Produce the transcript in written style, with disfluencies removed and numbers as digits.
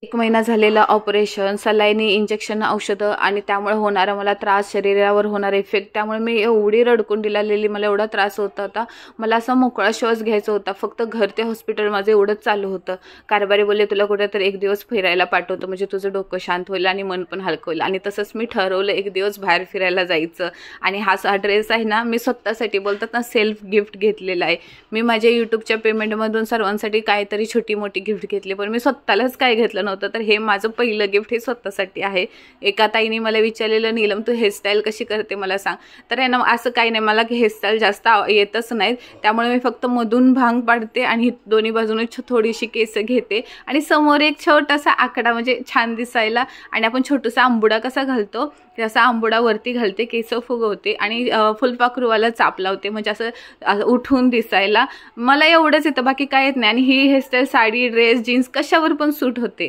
1 महिना झालेला operation, सलाईनी, injection, औषधं आणि त्यामुळे होणारा मला त्रास, शरीरावर होणारा इफेक्ट, त्यामुळे मी एवढी रडकुंडी दिलेली, मला एवढा त्रास होत होता. मला असा मोकळा श्वास घ्यायचा होता. फक्त घर ते हॉस्पिटल माझं एवढंच चालू होतं. कारभारी बोलले तुला कुठेतरी 1 दिवस फिरायला पाठवतो म्हणजे तुझं डोकं शांत होईल आणि मन पण हलकं होईल. आणि तसंच मी ठरवलं 1 दिवस बाहेर फिरायला जायचं. आणि हा ड्रेस आहे ना, मी स्वतःसाठी बोलतात ना सेल्फ गिफ्ट घेतलेला आहे. मी माझ्या यूट्यूबच्या पेमेंटमधून सर्वांसाठी काहीतरी छोटी मोठी गिफ्ट घेतली, पण मी स्वतःलाच काय घेतलं नव्हतं. तर हे माझं पहिलं गिफ्ट हे स्वतःसाठी आहे. एका ताईने मला विचारलेलं, नीलम तू हेअरस्टाईल कशी करते मला सांग. तर आहे ना असं काही नाही, मला हेअरस्टाईल जास्त येतच नाहीत. त्यामुळे मी फक्त मधून भांग पाडते आणि दोन्ही बाजूने थोडीशी केस घेते आणि समोर एक छोटासा आकडा म्हणजे छान दिसायला. आणि आपण छोटासा आंबुडा कसा घालतो तसा आंबुडा वरती घालते, केस फुगवते आणि फुलपाखरूवाला चाप लावते म्हणजे असं उठून दिसायला. मला एवढंच येतं, बाकी काय येत नाही. आणि ही हेअरस्टाईल साडी, ड्रेस, जीन्स कशावर पण सूट होते.